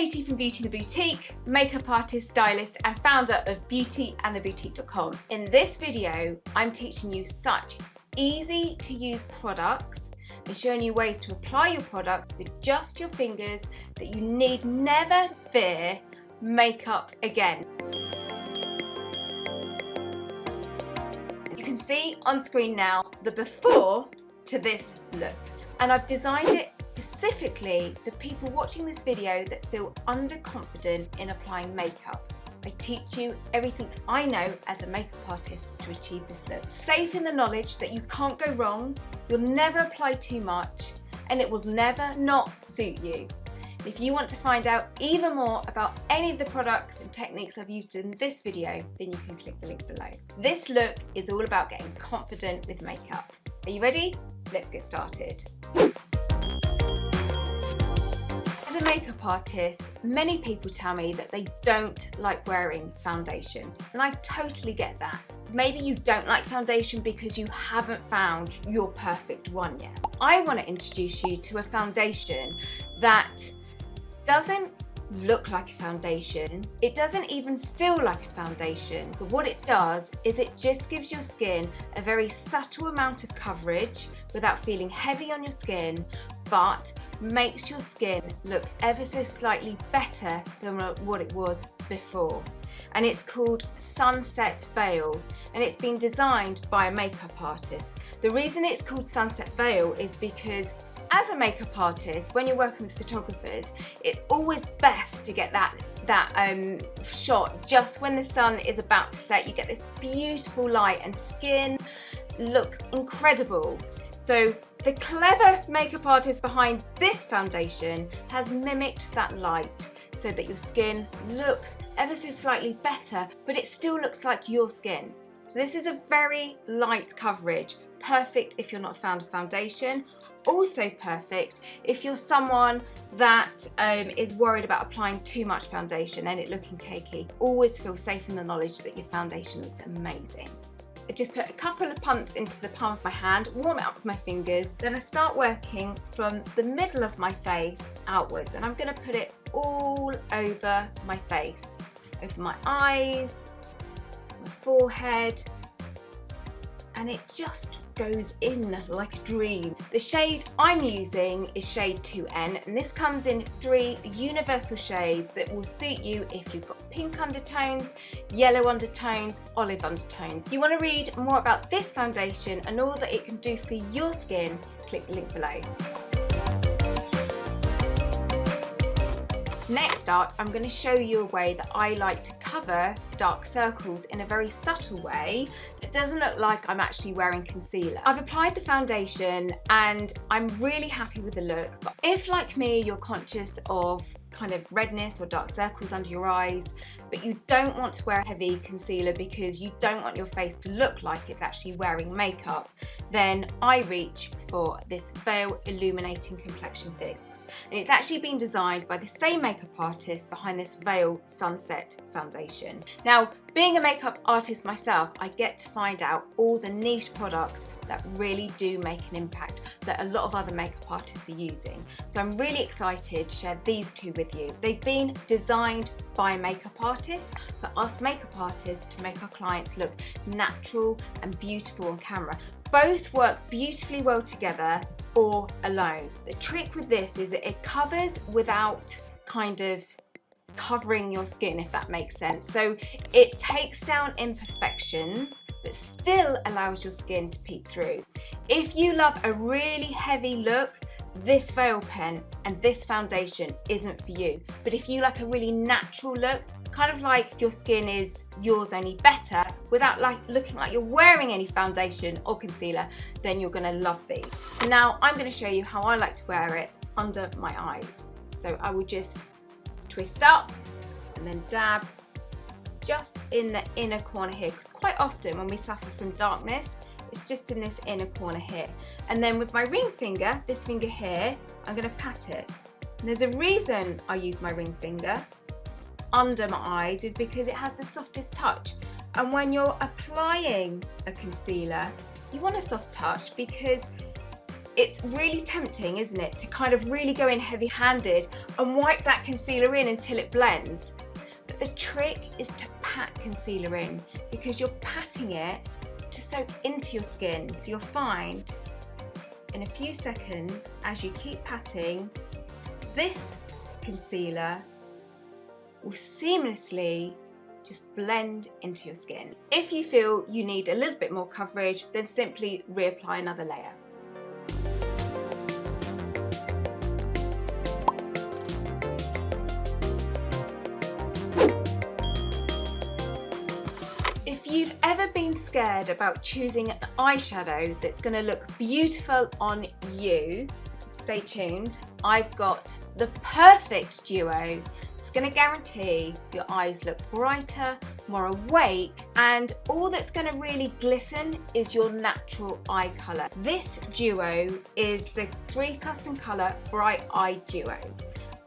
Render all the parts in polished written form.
Katie from Beauty and the Boutique, makeup artist, stylist and founder of beautyandtheboutique.com. In this video, I'm teaching you such easy to use products and showing you ways to apply your product with just your fingers that you need never fear makeup again. You can see on screen now the before to this look, and I've designed it specifically for people watching this video that feel underconfident in applying makeup. I teach you everything I know as a makeup artist to achieve this look. Safe in the knowledge that you can't go wrong, you'll never apply too much, and it will never not suit you. If you want to find out even more about any of the products and techniques I've used in this video, then you can click the link below. This look is all about getting confident with makeup. Are you ready? Let's get started. As a makeup artist, many people tell me that they don't like wearing foundation, and I totally get that. Maybe you don't like foundation because you haven't found your perfect one yet. I want to introduce you to a foundation that doesn't look like a foundation, it doesn't even feel like a foundation, but what it does is it just gives your skin a very subtle amount of coverage without feeling heavy on your skin, but makes your skin look ever so slightly better than what it was before. And it's called Sunset Veil, and it's been designed by a makeup artist. The reason it's called Sunset Veil is because as a makeup artist, when you're working with photographers, it's always best to get that shot just when the sun is about to set. You get this beautiful light and skin looks incredible. So the clever makeup artist behind this foundation has mimicked that light so that your skin looks ever so slightly better, but it still looks like your skin. So this is a very light coverage, perfect if you're not a fan of foundation. Also perfect if you're someone that is worried about applying too much foundation and it looking cakey. Always feel safe in the knowledge that your foundation looks amazing. I just put a couple of pumps into the palm of my hand, warm it up with my fingers, then I start working from the middle of my face outwards, and I'm going to put it all over my face, over my eyes, my forehead, and it just goes in like a dream. The shade I'm using is shade 2N, and this comes in 3 universal shades that will suit you if you've got pink undertones, yellow undertones, olive undertones. If you want to read more about this foundation and all that it can do for your skin, click the link below. Next up, I'm going to show you a way that I like to cover dark circles in a very subtle way that doesn't look like I'm actually wearing concealer. I've applied the foundation and I'm really happy with the look, but if like me you're conscious of kind of redness or dark circles under your eyes, but you don't want to wear heavy concealer because you don't want your face to look like it's actually wearing makeup, then I reach for this Veil Illuminating Complexion Fix. And it's actually been designed by the same makeup artist behind this Veil Sunset foundation. Now, being a makeup artist myself, I get to find out all the niche products that really do make an impact that a lot of other makeup artists are using. So I'm really excited to share these two with you. They've been designed by a makeup artist for us makeup artists to make our clients look natural and beautiful on camera. Both work beautifully well together or alone. The trick with this is that it covers without kind of covering your skin, if that makes sense. So it takes down imperfections but still allows your skin to peek through. If you love a really heavy look, this veil pen and this foundation isn't for you. But if you like a really natural look, kind of like your skin is yours only better without like looking like you're wearing any foundation or concealer, then you're gonna love these. Now I'm gonna show you how I like to wear it under my eyes. So I will just twist up and then dab just in the inner corner here, because quite often when we suffer from darkness, it's just in this inner corner here. And then with my ring finger, this finger here, I'm gonna pat it. And there's a reason I use my ring finger under my eyes is because it has the softest touch. And when you're applying a concealer, you want a soft touch because It's really tempting, isn't it, to kind of really go in heavy-handed and wipe that concealer in until it blends. But the trick is to pat concealer in, because you're patting it to soak into your skin. So you'll find in a few seconds, as you keep patting, this concealer will seamlessly just blend into your skin. If you feel you need a little bit more coverage, then simply reapply another layer. If you've ever been scared about choosing an eyeshadow that's going to look beautiful on you, stay tuned. I've got the perfect duo. It's going to guarantee your eyes look brighter, more awake, and all that's going to really glisten is your natural eye colour. This duo is the 3 Custom Colour Bright Eye Duo,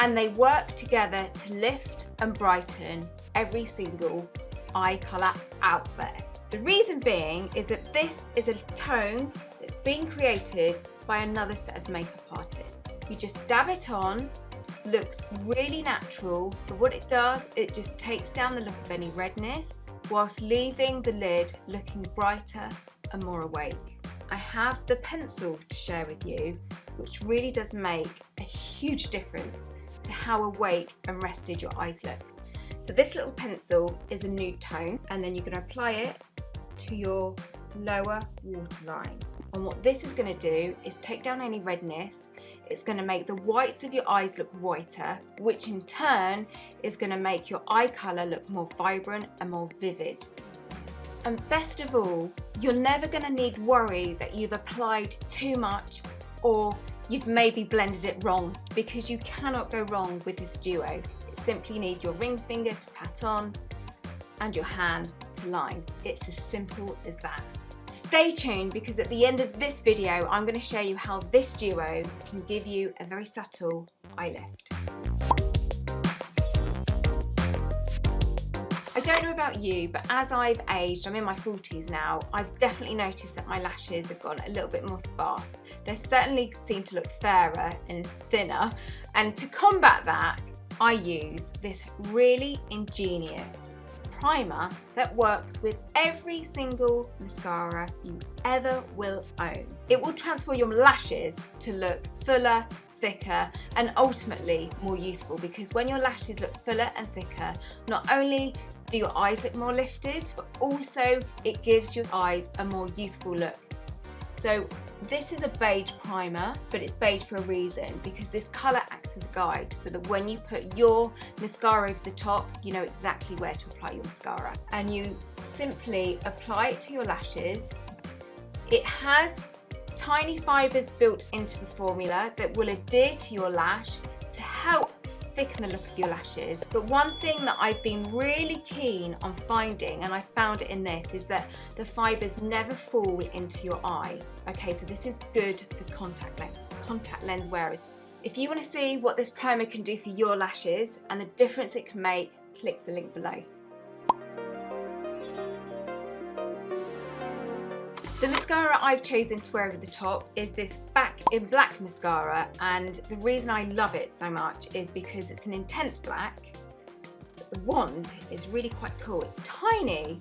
and they work together to lift and brighten every single eye colour out there. The reason being is that this is a tone that's been created by another set of makeup artists. You just dab it on, looks really natural, but what it does, it just takes down the look of any redness whilst leaving the lid looking brighter and more awake. I have the pencil to share with you, which really does make a huge difference to how awake and rested your eyes look. So this little pencil is a nude tone, and then you're going to apply it to your lower waterline. And what this is going to do is take down any redness. It's going to make the whites of your eyes look whiter, which in turn is going to make your eye colour look more vibrant and more vivid. And best of all, you're never going to need worry that you've applied too much or you've maybe blended it wrong, because you cannot go wrong with this duo. You simply need your ring finger to pat on and your hand to line. It's as simple as that. Stay tuned, because at the end of this video I'm going to show you how this duo can give you a very subtle eye lift. I don't know about you, but as I've aged, I'm in my 40s now, I've definitely noticed that my lashes have gone a little bit more sparse. They certainly seem to look fairer and thinner, and to combat that I use this really ingenious primer that works with every single mascara you ever will own. It will transform your lashes to look fuller, thicker, and ultimately more youthful, because when your lashes look fuller and thicker, not only do your eyes look more lifted, but also it gives your eyes a more youthful look. So this is a beige primer, but it's beige for a reason, because this colour acts as a guide, so that when you put your mascara over the top, you know exactly where to apply your mascara. And you simply apply it to your lashes. It has tiny fibres built into the formula that will adhere to your lash to help thicken the look of your lashes. But one thing that I've been really keen on finding, and I found it in this, is that the fibres never fall into your eye. Okay, so this is good for contact lens wearers. If you want to see what this primer can do for your lashes and the difference it can make, click the link below. The mascara I've chosen to wear over the top is this Back in Black mascara, and the reason I love it so much is because it's an intense black. The wand is really quite cool. It's tiny,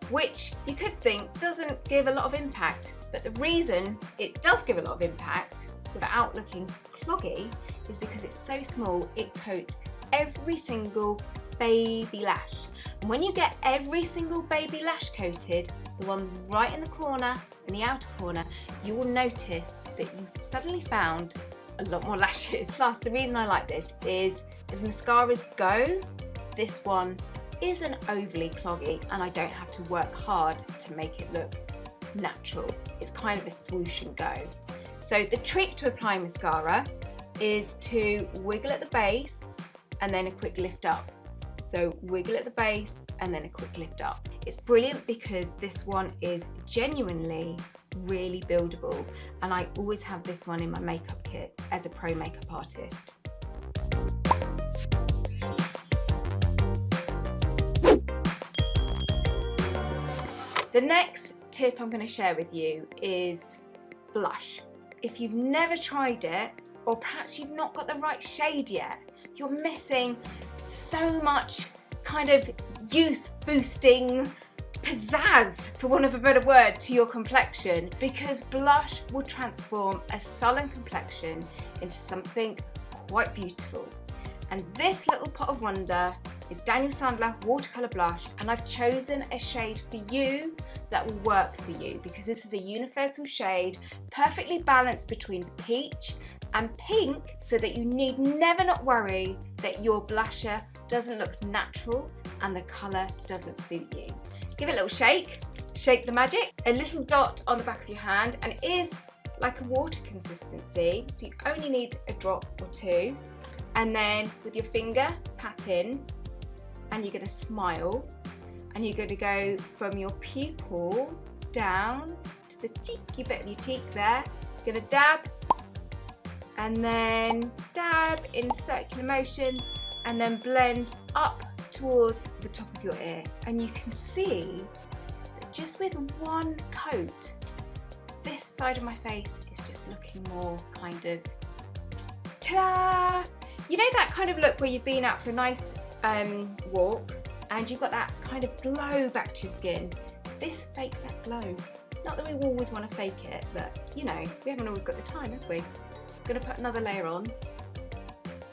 which you could think doesn't give a lot of impact, but the reason it does give a lot of impact without looking cloggy is because it's so small, it coats every single baby lash. And when you get every single baby lash coated, the ones right in the corner and the outer corner, you will notice that you've suddenly found a lot more lashes. Plus, the reason I like this is, as mascaras go, this one isn't overly cloggy, and I don't have to work hard to make it look natural. It's kind of a swoosh and go. So the trick to applying mascara is to wiggle at the base and then a quick lift up. So wiggle at the base and then a quick lift up. It's brilliant because this one is genuinely really buildable, and I always have this one in my makeup kit as a pro makeup artist. The next tip I'm going to share with you is blush. if you've never tried it, or perhaps you've not got the right shade yet, you're missing so much kind of youth boosting pizzazz, for want of a better word, to your complexion, because blush will transform a sullen complexion into something quite beautiful. And this little pot of wonder is Daniel Sandler watercolour blush, and I've chosen a shade for you that will work for you, because this is a universal shade, perfectly balanced between peach and pink, so that you need never not worry that your blusher doesn't look natural and the colour doesn't suit you. Give it a little shake, shake the magic, a little dot on the back of your hand, and it is like a water consistency, so you only need a drop or two. And then with your finger, pat in, and you're gonna smile, and you're gonna go from your pupil down to the cheeky bit of your cheek there. You're gonna dab, and then dab in circular motion, and then blend up towards the top of your ear. And you can see that just with one coat, this side of my face is just looking more kind of ta-da! You know that kind of look where you've been out for a nice walk and you've got that kind of glow back to your skin? This fakes that glow. Not that we always want to fake it, but you know, we haven't always got the time, have we? I'm going to put another layer on.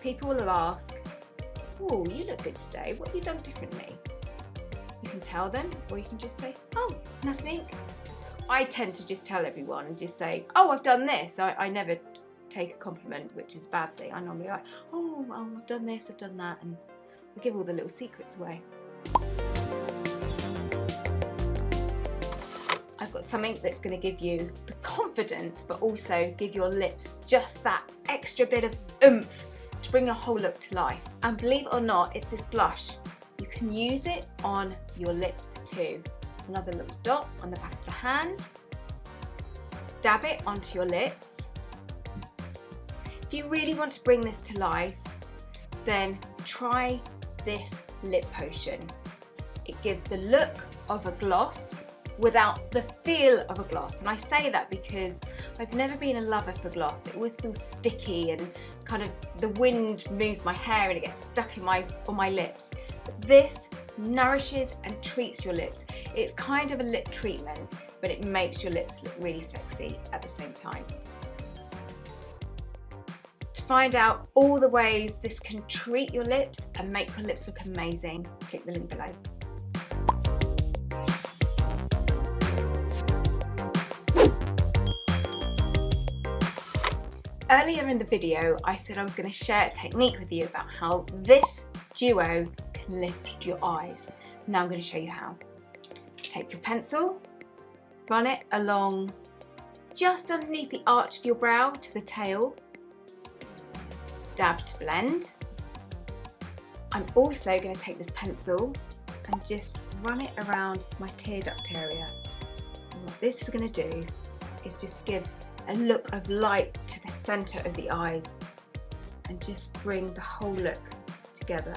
People will ask, oh, you look good today, what have you done differently? You can tell them, or you can just say, oh, nothing. I tend to just tell everyone and just say, oh, I've done this. I never take a compliment, which is a bad thing. I normally like, oh, well, I've done this, I've done that, and I give all the little secrets away. I've got something that's going to give you the confidence, but also give your lips just that extra bit of oomph to bring your whole look to life. And believe it or not, it's this blush. You can use it on your lips too. Another little dot on the back of the hand. Dab it onto your lips. If you really want to bring this to life, then try this lip potion. It gives the look of a gloss without the feel of a gloss. And I say that because I've never been a lover for gloss. It always feels sticky and kind of the wind moves my hair and it gets stuck in on my lips. But this nourishes and treats your lips. It's kind of a lip treatment, but it makes your lips look really sexy at the same time. To find out all the ways this can treat your lips and make your lips look amazing, click the link below. Earlier in the video, I said I was going to share a technique with you about how this duo can lift your eyes. Now I'm going to show you how. Take your pencil, run it along just underneath the arch of your brow to the tail. Dab to blend. I'm also going to take this pencil and just run it around my tear duct area. And what this is going to do is just give a look of light to the centre of the eyes and just bring the whole look together.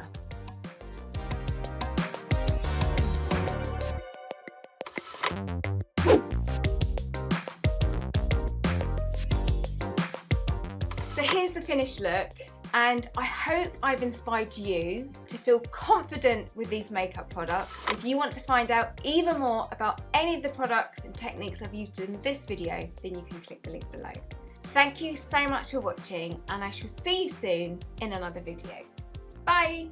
So here's the finished look, and I hope I've inspired you to feel confident with these makeup products. If you want to find out even more about any of the products and techniques I've used in this video, then you can click the link below. Thank you so much for watching, and I shall see you soon in another video. Bye!